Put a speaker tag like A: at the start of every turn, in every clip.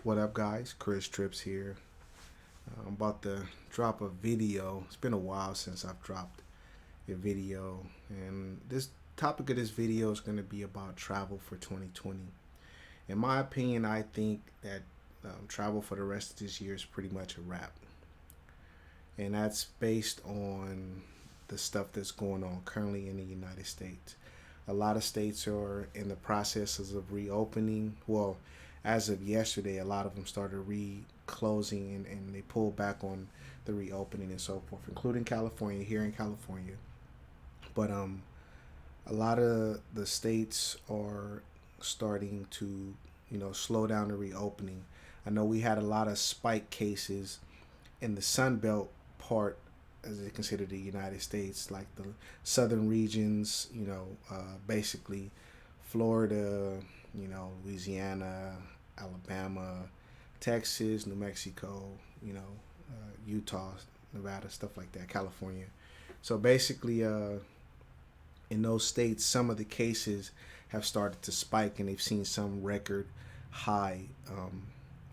A: What up, guys? Chris Trips here. I'm about to drop a video. It's been a while since I've dropped a video, and this topic of this video is going to be about travel for 2020. In my opinion, I think that travel for the rest of this year is pretty much a wrap, and that's based on the stuff that's going on currently in the United States. A lot of states are in the processes of reopening. Well, as of yesterday, a lot of them started reclosing and they pulled back on the reopening and so forth, including California, here in California. But a lot of the states are starting to, slow down the reopening. I know we had a lot of spike cases in the Sun Belt part, as they consider the United States, like the southern regions, basically Florida, Louisiana, Alabama, Texas, New Mexico, Utah, Nevada, stuff like that, California. So basically, in those states, some of the cases have started to spike, and they've seen some record high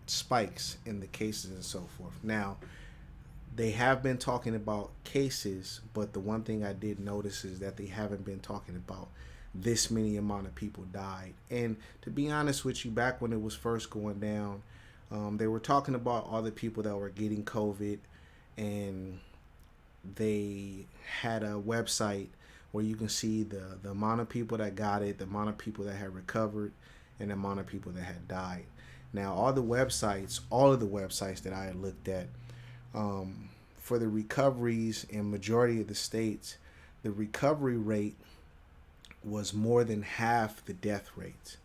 A: spikes in the cases and so forth. Now, they have been talking about cases, but the one thing I did notice is that they haven't been talking about this many amount of people died. And to be honest with you, back when it was first going down, they were talking about all the people that were getting COVID, and they had a website where you can see the amount of people that got it, the amount of people that had recovered, and the amount of people that had died. Now, all of the websites that I had looked at, for the recoveries in majority of the states, the recovery rate was more than half the death rate.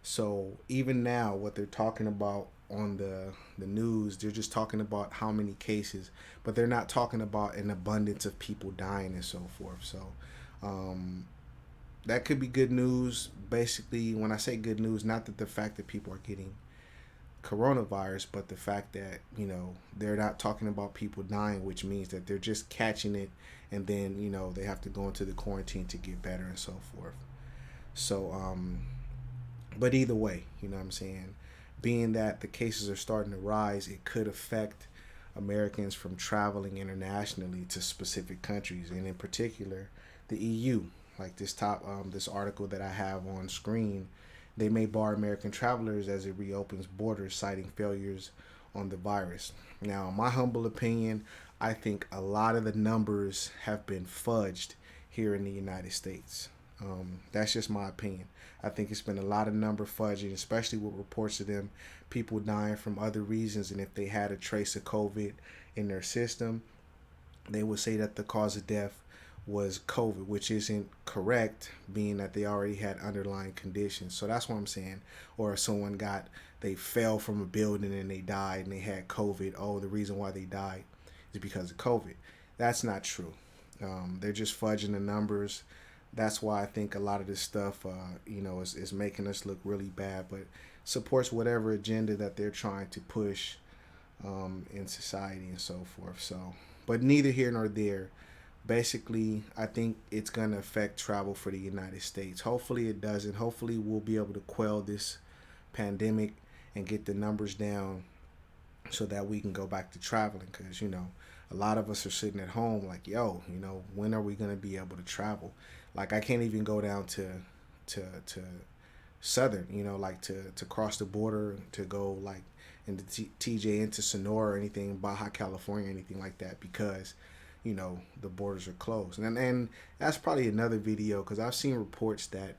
A: So even now, what they're talking about on the news, they're just talking about how many cases, but they're not talking about an abundance of people dying and so forth. So that could be good news. Basically, when I say good news, not that the fact that people are getting coronavirus, but the fact that they're not talking about people dying, which means that they're just catching it, and then they have to go into the quarantine to get better and so forth. So but either way, you know what I'm saying, being that the cases are starting to rise, it could affect Americans from traveling internationally to specific countries, and in particular the EU. Like this article that I have on screen, they may bar American travelers as it reopens borders, citing failures on the virus. Now, in my humble opinion, I think a lot of the numbers have been fudged here in the United States. That's just my opinion. I think it's been a lot of number fudging, especially with reports of them people dying from other reasons. And if they had a trace of COVID in their system, they would say that the cause of death was COVID, which isn't correct, being that they already had underlying conditions. So that's what I'm saying. Or if they fell from a building and they died and they had COVID, oh, the reason why they died is because of COVID. That's not true. They're just fudging the numbers. That's why I think a lot of this stuff, is making us look really bad, but supports whatever agenda that they're trying to push in society and so forth. So, but neither here nor there. Basically, I think it's going to affect travel for the United States. Hopefully it doesn't. Hopefully we'll be able to quell this pandemic and get the numbers down so that we can go back to traveling. Because, a lot of us are sitting at home like, when are we going to be able to travel? Like, I can't even go down to Southern, like to cross the border to go like into TJ into Sonora or anything, Baja California, anything like that, because the borders are closed. And that's probably another video, because I've seen reports that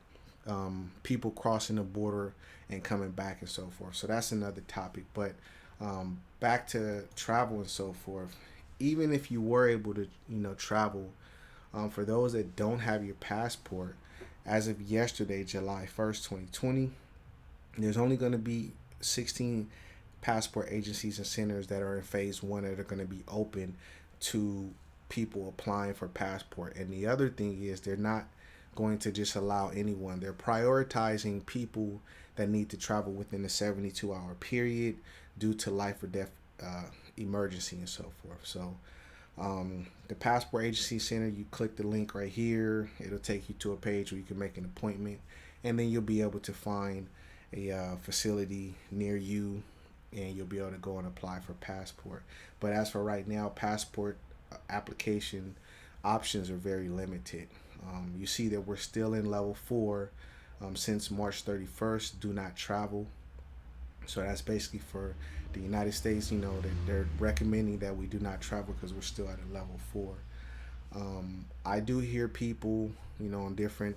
A: people crossing the border and coming back and so forth. So that's another topic. But back to travel and so forth. Even if you were able to travel, for those that don't have your passport, as of yesterday, July 1st, 2020, there's only going to be 16 passport agencies and centers that are in phase one that are going to be open to people applying for passport. And the other thing is, they're not going to just allow anyone. They're prioritizing people that need to travel within a 72-hour period due to life or death emergency and so forth. So the passport agency center, you click the link right here, it'll take you to a page where you can make an appointment, and then you'll be able to find a facility near you and you'll be able to go and apply for passport. But as for right now, passport application options are very limited. You see that we're still in level 4 since March 31st. Do not travel. So that's basically for the United States. They're recommending that we do not travel because we're still at a level 4. I do hear people, on different,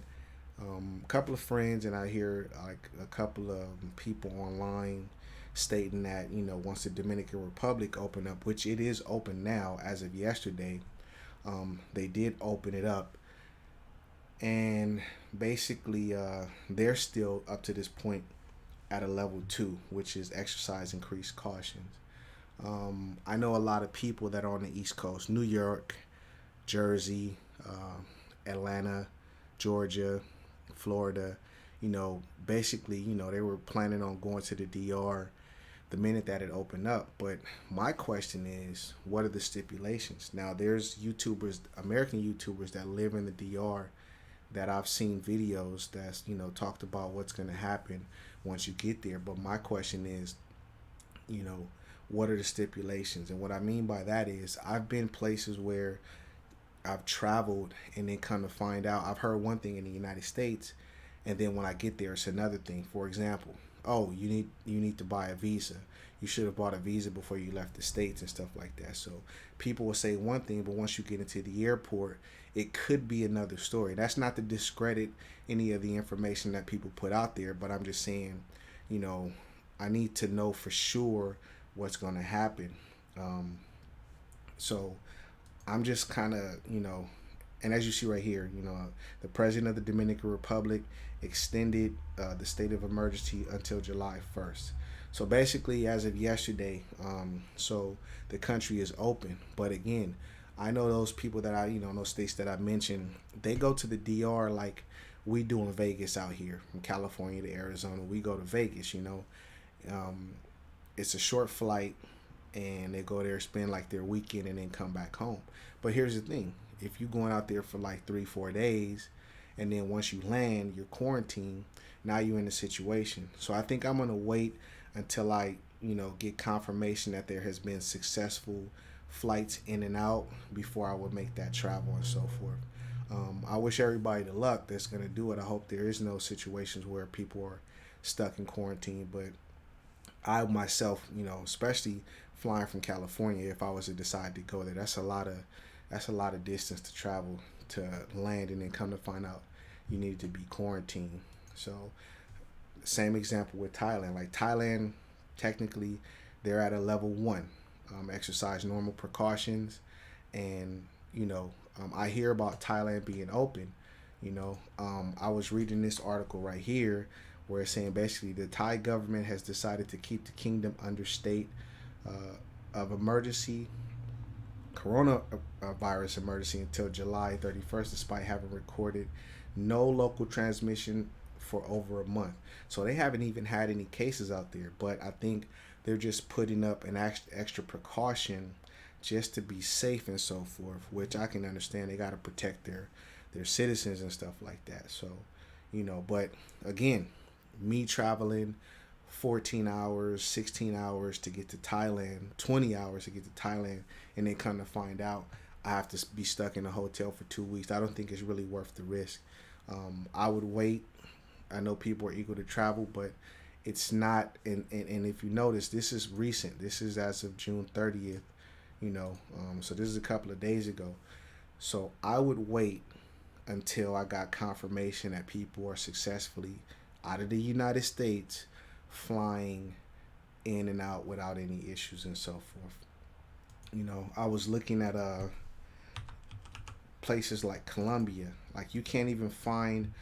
A: couple of friends, and I hear like a couple of people online stating that, once the Dominican Republic open up, which it is open now as of yesterday, they did open it up, and basically they're still up to this point at a level 2, which is exercise increased cautions. I know a lot of people that are on the East Coast, New York, Jersey, Atlanta, Georgia, Florida. Basically, they were planning on going to the DR the minute that it opened up. But my question is, what are the stipulations? Now, there's YouTubers, American YouTubers that live in the DR that I've seen videos that's, talked about what's going to happen once you get there. But my question is, what are the stipulations? And what I mean by that is I've been places where I've traveled and then come to find out I've heard one thing in the United States, and then when I get there it's another thing. For example, oh, you need to buy a visa. You should have bought a visa before you left the States and stuff like that. So people will say one thing, but once you get into the airport, it could be another story. That's not to discredit any of the information that people put out there, but I'm just saying, I need to know for sure what's going to happen. So I'm just kind of, and as you see right here, the president of the Dominican Republic extended the state of emergency until July 1st. So basically, as of yesterday, so the country is open. But again, I know those people that those states that I mentioned, they go to the DR like we do in Vegas out here, from California to Arizona. We go to Vegas, it's a short flight, and they go there, spend like their weekend, and then come back home. But here's the thing: if you're going out there for like 3-4 days, and then once you land, you're quarantined. Now you're in a situation. So I think I'm gonna wait until I, get confirmation that there has been successful flights in and out before I would make that travel and so forth. I wish everybody the luck that's gonna do it. I hope there is no situations where people are stuck in quarantine, but I myself, especially flying from California, if I was to decide to go there, that's a lot of distance to travel to land, and then come to find out you need to be quarantined. So same example with Thailand. Like Thailand, technically, they're at a level 1, exercise normal precautions, and I hear about Thailand being open. I was reading this article right here where it's saying basically the Thai government has decided to keep the kingdom under state of emergency, coronavirus emergency, until July 31st, despite having recorded no local transmission for over a month. So they haven't even had any cases out there, but I think they're just putting up an extra precaution just to be safe and so forth, which I can understand. They got to protect their citizens and stuff like that. So, but again, me traveling 14 hours, 16 hours to get to Thailand, 20 hours to get to Thailand, and then come to find out I have to be stuck in a hotel for 2 weeks. I don't think it's really worth the risk. I would wait. I know people are eager to travel, but it's not. And if you notice, this is recent. This is as of June 30th, so this is a couple of days ago. So I would wait until I got confirmation that people are successfully out of the United States flying in and out without any issues and so forth. I was looking at places like Colombia. Like you can't even find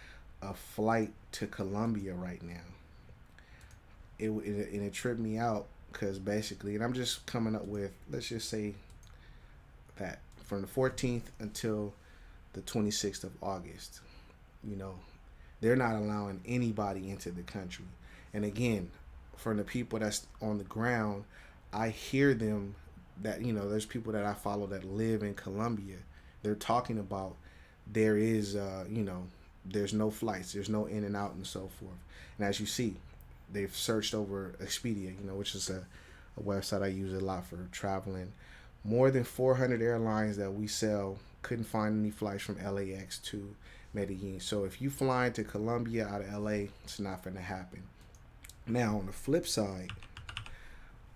A: a flight to Colombia right now. It tripped me out because basically, and I'm just coming up with, let's just say that from the 14th until the 26th of August, they're not allowing anybody into the country. And again, from the people that's on the ground, I hear them that, there's people that I follow that live in Colombia. They're talking about there is, there's no flights, there's no in and out and so forth. And as you see, they've searched over Expedia, you know, which is a website I use a lot for traveling. More than 400 airlines that we sell couldn't find any flights from LAX to Medellin. So if you fly into Colombia out of LA, it's not going to happen. Now, on the flip side,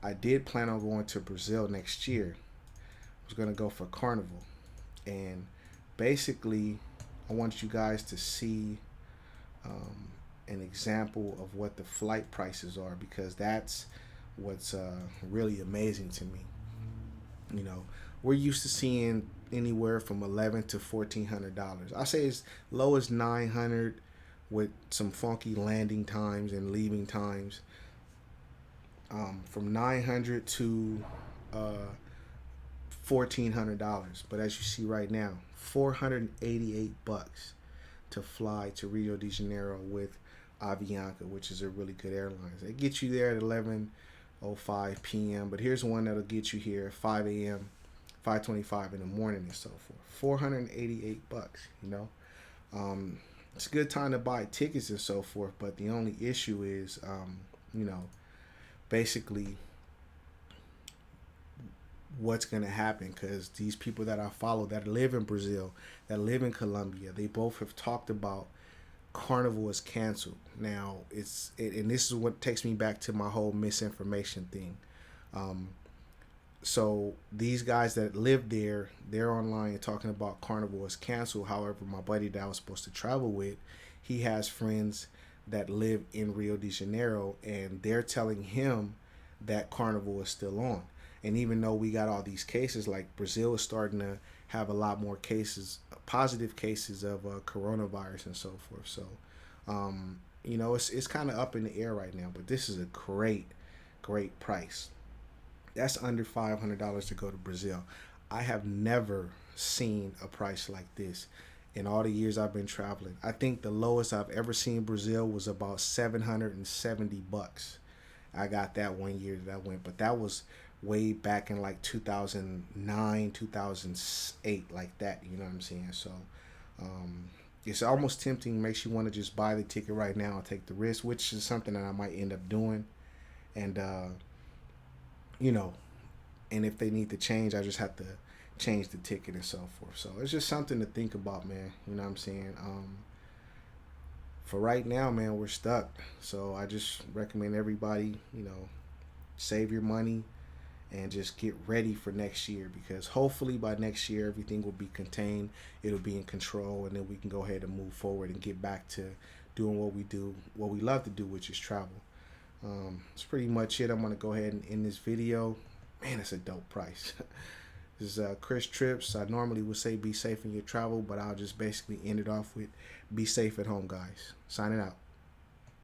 A: I did plan on going to Brazil next year. I was going to go for Carnival. And basically, I want you guys to see um, an example of what the flight prices are, because that's what's really amazing to me. You know, we're used to seeing anywhere from $1,100 to $1,400. I say as low as 900 with some funky landing times and leaving times. From 900 to $1,400. But as you see right now, $488 to fly to Rio de Janeiro with Avianca, which is a really good airline. It gets you there at 11:05 p.m. But here's one that'll get you here at 5 a.m., 5:25 in the morning, and so forth. $488. You know, it's a good time to buy tickets and so forth. But the only issue is, you know, basically what's going to happen, because these people that I follow that live in Brazil, that live in Colombia, they both have talked about Carnival is canceled. Now and this is what takes me back to my whole misinformation thing. So these guys that live there, they're online talking about Carnival is canceled. However, my buddy that I was supposed to travel with, he has friends that live in Rio de Janeiro, and they're telling him that Carnival is still on. And even though we got all these cases, like Brazil is starting to have a lot more cases, positive cases of coronavirus and so forth. So, you know, it's kind of up in the air right now. But this is a great price. That's under $500 to go to Brazil. I have never seen a price like this in all the years I've been traveling. I think the lowest I've ever seen Brazil was about $770. I got that one year that I went, but that was way back in like 2009, 2008, like that. You know what I'm saying? So it's almost tempting. Makes you want to just buy the ticket right now and take the risk, which is something that I might end up doing. And you know, and if they need to change, I just have to change the ticket and so forth. So it's just something to think about, man. You know what I'm saying? For right now, man, we're stuck. So I just recommend everybody, you know, save your money and just get ready for next year, because hopefully by next year everything will be contained, it'll be in control, and then we can go ahead and move forward and get back to doing what we do, what we love to do, which is travel. That's pretty much it. I'm going to go ahead and end this video. Man, it's a dope price. This is Chris Trips. I normally would say be safe in your travel, but I'll just basically end it off with be safe at home, guys. Signing out.